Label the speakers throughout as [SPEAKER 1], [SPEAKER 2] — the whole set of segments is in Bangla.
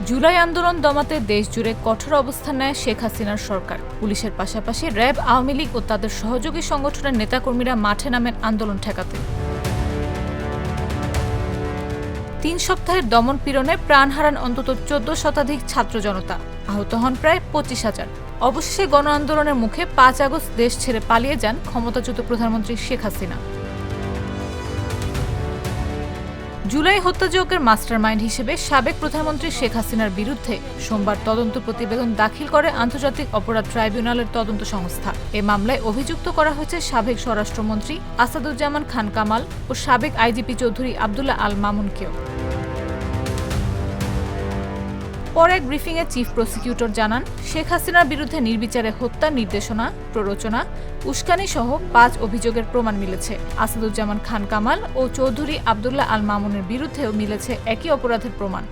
[SPEAKER 1] জুলাই আন্দোলন দমাতে দেশজুড়ে কঠোর অবস্থান নেয় শেখ হাসিনার সরকার। পুলিশের পাশাপাশি র্যাব, আওয়ামী লীগ ও তাদের সহযোগী সংগঠনের নেতাকর্মীরা মাঠে নামেন আন্দোলন ঠেকাতে। ৩ সপ্তাহের দমন পীড়নে প্রাণ হারান অন্তত ১৪ শতাধিক ছাত্র জনতা, আহত হন প্রায় ২৫,০০০। অবশেষে গণ আন্দোলনের মুখে ৫ আগস্ট দেশ ছেড়ে পালিয়ে যান ক্ষমতাচ্যুত প্রধানমন্ত্রী শেখ হাসিনা। জুলাই হত্যাযজ্ঞের মাস্টারমাইন্ড হিসেবে সাবেক প্রধানমন্ত্রী শেখ হাসিনার বিরুদ্ধে সোমবার তদন্ত প্রতিবেদন দাখিল করে আন্তর্জাতিক অপরাধ ট্রাইব্যুনালের তদন্ত সংস্থা। এ মামলায় অভিযুক্ত করা হয়েছে সাবেক স্বরাষ্ট্রমন্ত্রী আসাদুজ্জামান খান কামাল ও সাবেক আইজিপি চৌধুরী আবদুল্লাহ আল মামুনকেও। পরে এক ব্রিফিংয়ে চিফ প্রসিকিউটর জানান, শেখ হাসিনার বিরুদ্ধে নির্বিচারে হত্যার নির্দেশনা, প্ররোচনা, উস্কানি সহ ৫ অভিযোগের প্রমাণ মিলেছে। আসাদুজ্জামান খান কামাল ও চৌধুরী আবদুল্লাহ আল মামুনের বিরুদ্ধেও মিলেছে একই অপরাধের প্রমাণ।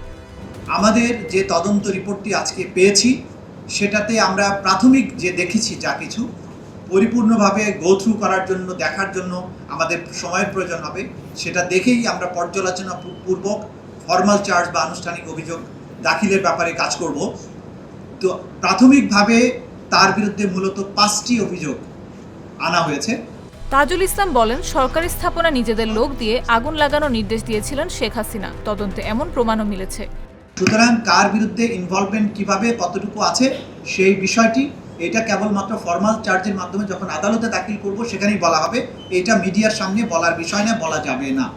[SPEAKER 2] আমাদের যে তদন্ত রিপোর্টটি আজকে পেয়েছি সেটাতে আমরা প্রাথমিক যে দেখেছি যা কিছু পরিপূর্ণভাবে গো থ্রু করার জন্য, দেখার জন্য আমাদের সময়ের প্রয়োজন হবে। সেটা দেখেই আমরা পর্যালোচনা পূর্বক ফর্মাল চার্জ বা আনুষ্ঠানিক অভিযোগ দাখিলের ব্যাপারে কাজ করব। তো প্রাথমিকভাবে তার বিরুদ্ধে মূলত ৫টি অভিযোগ আনা হয়েছে।
[SPEAKER 1] তাজুল ইসলাম বলেন, সরকারি স্থাপনা নিজেদের লোক দিয়ে আগুন লাগানোর নির্দেশ দিয়েছিলেন শেখ হাসিনা। তদন্তে এমন প্রমাণও মিলেছে।
[SPEAKER 2] সুতরাং কার বিরুদ্ধে ইনভলভমেন্ট কিভাবে কতটুকু আছে সেই বিষয়টি এটা কেবলমাত্র ফর্মাল চার্জের মাধ্যমে যখন আদালতে দাখিল করব সেখানেই বলা হবে। এটা মিডিয়ার সামনে বলার বিষয় না, বলা যাবে না।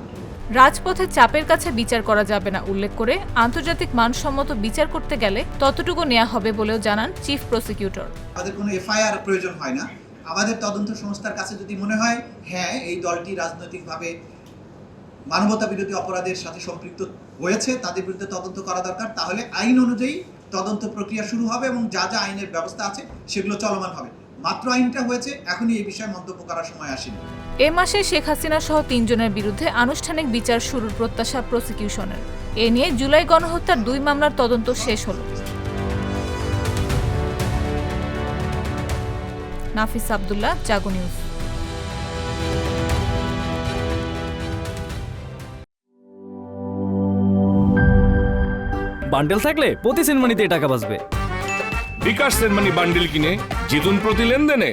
[SPEAKER 1] রাজপথে চাপের কাছে বিচার করা যাবে না উল্লেখ করে আন্তর্জাতিক মানসম্মত বিচার করতে গেলে ততটুকু নেওয়া হবে বলেও জানান চিফ প্রসিকিউটর।
[SPEAKER 2] আমাদের কোনো এফআইআর প্রয়োজন হয় না। আমাদের তদন্ত সংস্থার কাছে যদি মনে হয় হ্যাঁ এই দলটি রাজনৈতিকভাবে মানবতা বিরোধী অপরাধের সাথে সম্পৃক্ত হয়েছে, তাদের বিরুদ্ধে তদন্ত করা দরকার, তাহলে আইন অনুযায়ী তদন্ত প্রক্রিয়া শুরু হবে এবং যা যা আইনের ব্যবস্থা আছে সেগুলো চলমান হবে। মাত্র আইনটা হয়েছে, এখনই এই বিষয়ে মন্তব্য করার সময় আসেনি।
[SPEAKER 1] এ মাসে শেখ হাসিনা সহ ৩ জনের বিরুদ্ধে আনুষ্ঠানিক বিচার শুরুর প্রত্যাশা প্রসিকিউশনের। এ নিয়ে জুলাই গণহত্যার ২ মামলার তদন্ত শেষ হল। নাফিস আব্দুল্লাহ, জাগো নিউজ।
[SPEAKER 3] বান্ডেল থাকলে প্রতি সেনমানিতে টাকা বাঁচবে।
[SPEAKER 4] বিকাশ সেনমানি বান্ডেল কিনে জিতুন প্রতি লেনদেনে।